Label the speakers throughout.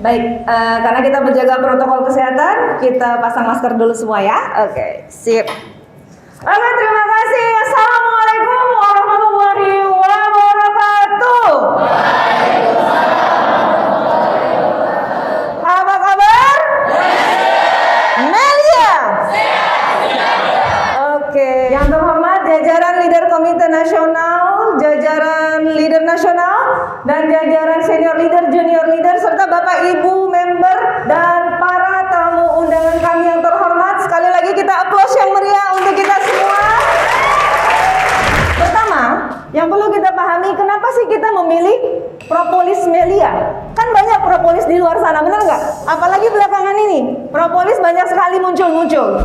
Speaker 1: Baik, karena kita menjaga protokol kesehatan, kita pasang masker dulu semua ya. Oke, sip. Oke, terima kasih. Assalamualaikum warahmatullahi wabarakatuh. Apa kabar? Melia. Oke, yang terhormat jajaran leader Komite Nasional, jajaran leader nasional, dan jajaran senior leader, junior leader, serta Bapak Ibu member dan para tamu undangan kami yang terhormat. Sekali lagi kita applause yang meriah untuk kita semua. Pertama, yang perlu kita pahami, kenapa sih kita memilih propolis Melia? Kan banyak propolis di luar sana, benar nggak? Apalagi belakangan ini, propolis banyak sekali muncul.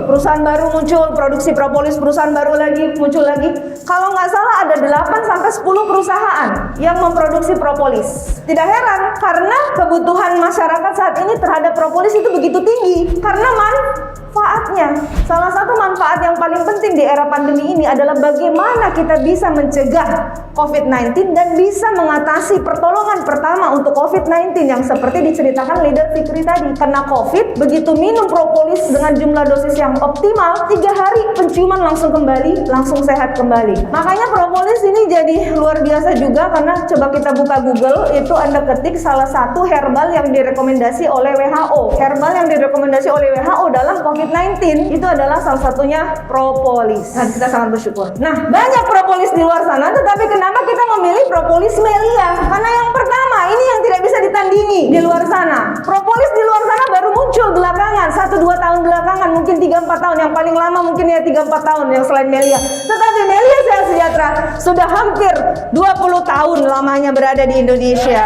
Speaker 1: Perusahaan baru muncul, produksi propolis, perusahaan baru lagi muncul lagi. Kalau nggak salah ada 8-10 perusahaan yang memproduksi propolis. Tidak heran, karena kebutuhan masyarakat saat ini terhadap propolis itu begitu tinggi. Karena manfaatnya, salah satu manfaat yang paling penting di era pandemi ini adalah bagaimana kita bisa mencegah COVID-19 dan bisa mengatasi pertolongan pertama untuk COVID-19 yang seperti diceritakan leader Fikri tadi. Kena COVID, begitu minum propolis dengan jumlah dosis yang optimal, 3 hari penciuman langsung kembali, langsung sehat kembali. Makanya propolis ini jadi luar biasa juga, karena coba kita buka Google, itu Anda ketik salah satu herbal yang direkomendasi oleh WHO. Herbal yang direkomendasi oleh WHO dalam COVID-19 itu adalah salah satunya propolis. Dan kita sangat bersyukur. Nah, banyak propolis di luar sana, tetapi kenapa kita memilih propolis Melia? Karena yang pertama, ini yang tidak bisa ditandingi di luar sana. Propolis di luar sana baru muncul belakangan, 1-2 tahun belakangan, mungkin 3-4 tahun, yang paling lama mungkin ya 3-4 tahun yang selain Melia. Tetapi Melia Sehat Sejahtera sudah hampir 20 tahun lamanya berada di Indonesia.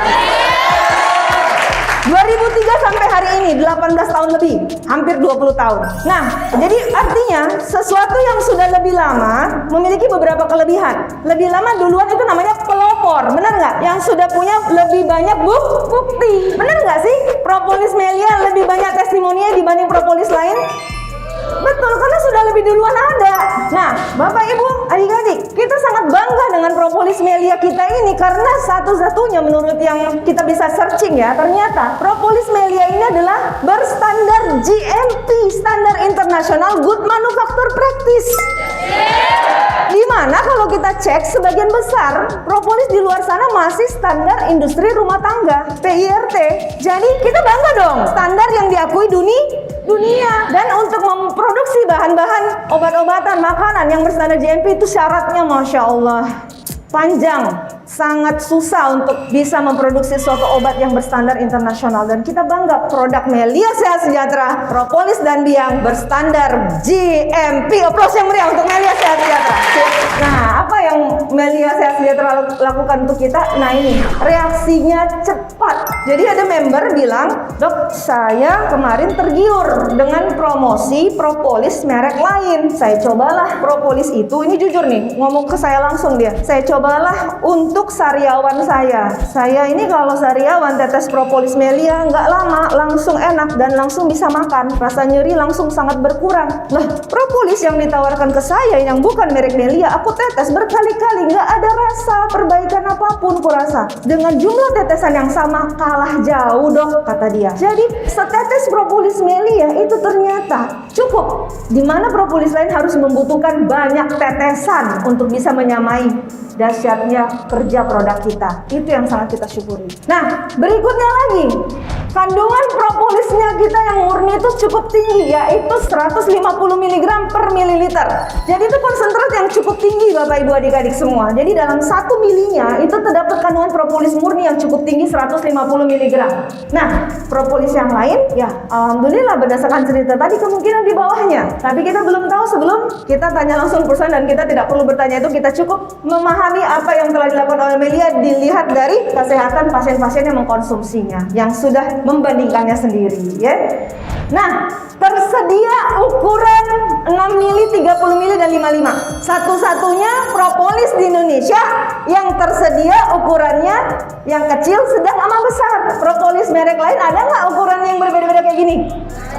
Speaker 1: 2003 sampai hari ini 18 tahun lebih, hampir 20 tahun. Nah, jadi artinya sesuatu yang sudah lebih lama memiliki beberapa kelebihan. Lebih lama duluan itu namanya pelopor, benar nggak? Yang sudah punya lebih banyak bukti, benar nggak sih? Propolis Melia lebih banyak testimoninya dibanding propolis lain. Betul, karena sudah lebih duluan ada. Nah, Bapak Ibu, adik-adik, kita sangat bangga dengan propolis Melia kita ini, karena satu-satunya menurut yang kita bisa searching ya, ternyata propolis Melia ini adalah berstandar GMP, standar internasional Good Manufacture Practice. Dimana kalau kita cek, sebagian besar propolis di luar sana masih standar industri rumah tangga, PIRT. Jadi kita bangga dong, standar yang diakui dunia. Dan untuk memproduksi bahan-bahan obat-obatan, makanan yang berstandar GMP itu syaratnya Masya Allah panjang, sangat susah untuk bisa memproduksi suatu obat yang berstandar internasional. Dan kita bangga produk Melia Sehat Sejahtera, propolis dan biang berstandar GMP. Aplaus yang meriah untuk Melia Sehat Sejahtera. Nah, apa yang Melia Sehat Sejahtera lakukan untuk kita? Nah, ini reaksinya cepat. Jadi ada member bilang, "Dok, saya kemarin tergiur dengan promosi propolis merek lain. Saya cobalah propolis itu." Ini jujur nih, ngomong ke saya langsung dia. "Saya cobalah untuk sariawan saya. Saya ini kalau sariawan tetes propolis Melia nggak lama langsung enak dan langsung bisa makan. Rasa nyeri langsung sangat berkurang." Lah, propolis yang ditawarkan ke saya yang bukan merek Melia, aku tetes berkali-kali, nggak ada rasa perbaikan apapun kurasa. Dengan jumlah tetesan yang sama kalah jauh dok, kata dia. Jadi setetes propolis Melia itu ternyata cukup. Dimana propolis lain harus membutuhkan banyak tetesan untuk bisa menyamai dahsyatnya kerja produk kita. Itu yang sangat kita syukuri. Nah, berikutnya lagi, kandungan propolisnya kita yang murni itu cukup tinggi, yaitu 150 mg per mililiter. Jadi itu konsentrat yang cukup tinggi Bapak Ibu adik-adik semua. Jadi dalam 1 milinya itu terdapat kandungan propolis murni yang cukup tinggi 150 mg. Nah, propolis yang lain ya alhamdulillah berdasarkan cerita tadi kemungkinan di bawahnya. Tapi kita belum tahu sebelum kita tanya langsung perusahaan, dan kita tidak perlu bertanya itu, kita cukup memahami apa yang telah dilakukan oleh Melia dilihat dari kesehatan pasien-pasien yang mengkonsumsinya, yang sudah membandingkannya sendiri ya. Nah, tersedia ukuran 6 mili, 30 mili, dan 55. Satu-satunya propolis di Indonesia yang tersedia ukurannya yang kecil, sedang, sama besar. Propolis merek lain ada nggak ukuran yang berbeda-beda kayak gini?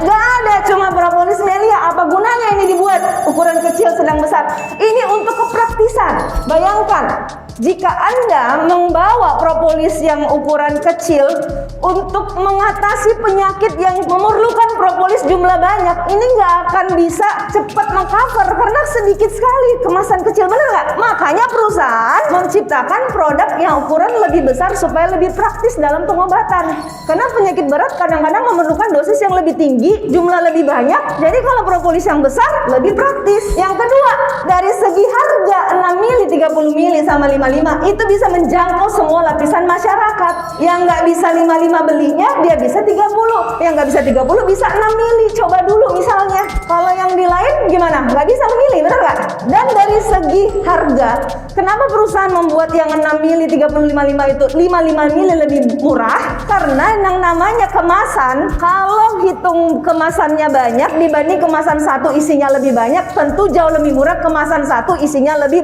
Speaker 1: Nggak ada, cuma propolis Melia. Apa gunanya ini dibuat ukuran kecil, sedang, besar? Ini untuk kepraktisan. Bayangkan, jika Anda membawa propolis yang ukuran kecil untuk mengatasi penyakit yang memerlukan propolis jumlah banyak, ini nggak akan bisa cepat mengcover karena sedikit sekali kemasan kecil, bener nggak? Makanya perusahaan menciptakan produk yang ukuran lebih besar supaya lebih praktis dalam pengobatan. Karena penyakit berat kadang-kadang memerlukan dosis yang lebih tinggi, jumlah lebih banyak. Jadi kalau propolis yang besar lebih praktis. Yang kedua, dari segi harga 6 mili, 30 mili sama 55 itu bisa menjangkau semua lapisan masyarakat. Yang nggak bisa 55 belinya, dia bisa 30. Yang nggak bisa 30 bisa 6 mili. Coba dulu misalnya. Kalau yang di lain gimana? Nggak bisa memilih, benar nggak? Dan dari segi harga, kenapa perusahaan membuat yang 6 mili, 30, 55 itu 55 mili lebih murah? Karena yang namanya kemasan, kalau hitung kemasannya banyak dibanding kemasan satu isinya lebih banyak, tentu jauh lebih murah kemasan satu isinya lebih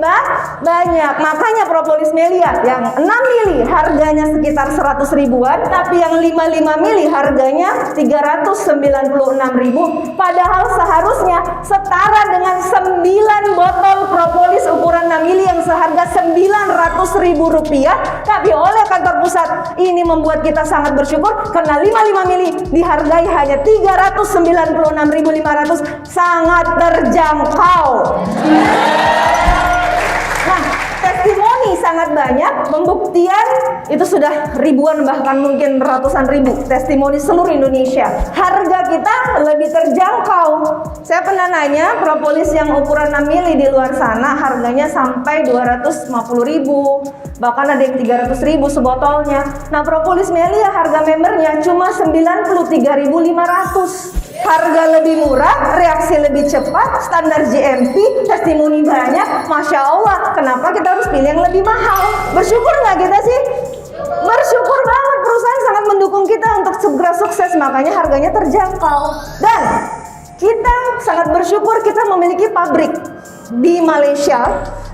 Speaker 1: banyak. Makanya propolis Melia yang 6 mili harganya sekitar 100 ribuan, tapi yang 55 mili harganya 396 ribu. Padahal seharusnya setara dengan 9 botol propolis ukuran 6 mili yang seharga 900 ribu rupiah. Tapi oleh kantor pusat ini membuat kita sangat bersyukur karena 55 mili dihargai hanya 396.500, sangat terjangkau. Nah, testimoni sangat banyak, pembuktian itu sudah ribuan bahkan mungkin ratusan ribu testimoni seluruh Indonesia. Harga kita lebih terjangkau. Saya pernah nanya propolis yang ukuran 6 mili di luar sana harganya sampai 250 ribu, bahkan ada yang 300 ribu sebotolnya. Nah, propolis Melia harga membernya cuma 93.500. Harga lebih murah, reaksi lebih cepat, standar GMP, testimoni banyak. Masya Allah, kenapa kita harus pilih yang lebih mahal? Bersyukur nggak kita sih? Bersyukur banget, perusahaan sangat mendukung kita untuk segera sukses, makanya harganya terjangkau. Dan kita sangat bersyukur kita memiliki pabrik di Malaysia,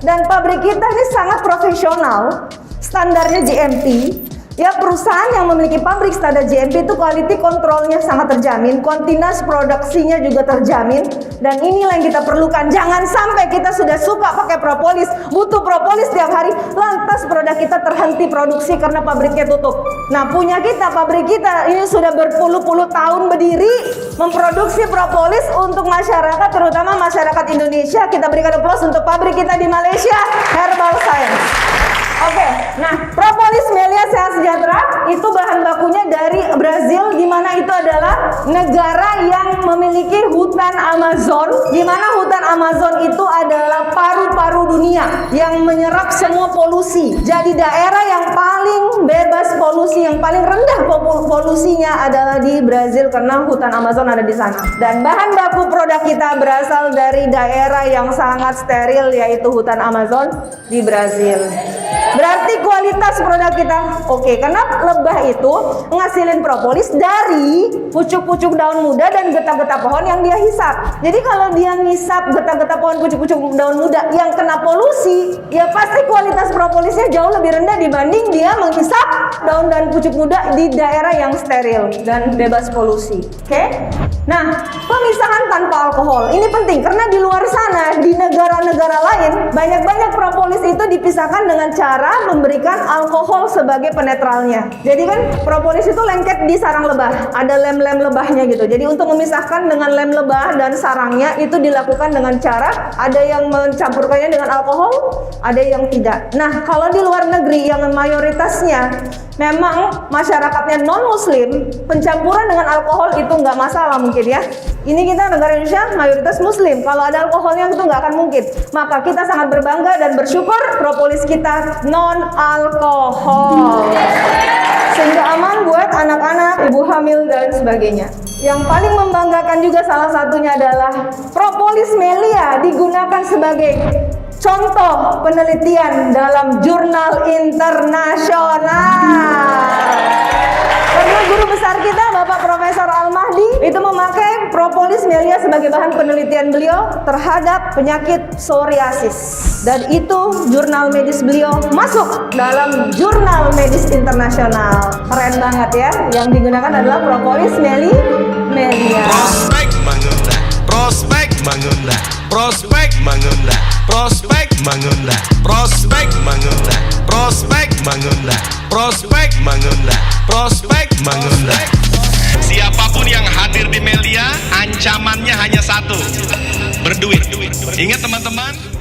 Speaker 1: dan pabrik kita ini sangat profesional, standarnya GMP. Ya, perusahaan yang memiliki pabrik standar GMP itu quality controlnya sangat terjamin, kontinuas produksinya juga terjamin, dan inilah yang kita perlukan. Jangan sampai kita sudah suka pakai propolis, butuh propolis tiap hari, lantas produk kita terhenti produksi karena pabriknya tutup. Nah, punya kita, pabrik kita ini sudah berpuluh-puluh tahun berdiri memproduksi propolis untuk masyarakat, terutama masyarakat Indonesia. Kita berikan aplaus untuk pabrik kita di Malaysia, Herbal Science. Oke, nah propolis Melia Sehat Sejahtera itu bahan bakunya dari Brazil, di mana itu adalah negara yang memiliki hutan Amazon, di mana hutan Amazon itu adalah paru-paru dunia yang menyerap semua polusi. Jadi daerah yang paling bebas polusi, yang paling rendah polusinya adalah di Brazil karena hutan Amazon ada di sana. Dan bahan baku produk kita berasal dari daerah yang sangat steril, yaitu hutan Amazon di Brazil. Berarti kualitas produk kita oke, karena lebah itu ngasilin propolis dari pucuk-pucuk daun muda dan getah-getah pohon yang dia hisap. Jadi kalau dia ngisap getah-getah pohon, pucuk-pucuk daun muda yang kena polusi, ya pasti kualitas propolisnya jauh lebih rendah dibanding dia menghisap daun dan pucuk muda di daerah yang steril dan bebas polusi. Oke? Nah, pemisahan tanpa alkohol ini penting karena di luar sana, di negara-negara lain, banyak-banyak propolis itu dipisahkan dengan cara memberikan alkohol sebagai penetralnya. Jadi kan propolis itu lengket di sarang lebah, ada lem-lem lebahnya gitu. Jadi untuk memisahkan dengan lem lebah dan sarangnya itu dilakukan dengan cara ada yang mencampurkannya dengan alkohol, ada yang tidak. Nah, kalau di luar negeri yang mayoritasnya memang masyarakatnya non-muslim, pencampuran dengan alkohol itu nggak masalah mungkin ya. Ini kita negara Indonesia mayoritas muslim, kalau ada alkoholnya itu nggak akan mungkin. Maka kita sangat berbangga dan bersyukur propolis kita non-alkohol, sehingga aman buat anak-anak, ibu hamil dan sebagainya. Yang paling membanggakan juga salah satunya adalah propolis Melia digunakan sebagai contoh penelitian dalam jurnal internasional. Karena guru besar kita, Bapak Profesor Al-Mahdi, itu memakai propolis Melia sebagai bahan penelitian beliau terhadap penyakit psoriasis. Dan itu jurnal medis beliau masuk dalam jurnal medis internasional. Keren banget ya. Yang digunakan adalah propolis Melia.
Speaker 2: Prospek mengundang, prospek mengundang, prospek mengundang, prospek mengundang, prospek mengundang. mengundang, prospek mengundang, prospek mengundang. Siapapun yang hadir di Melia, ancamannya hanya satu, berduit. Ingat teman-teman.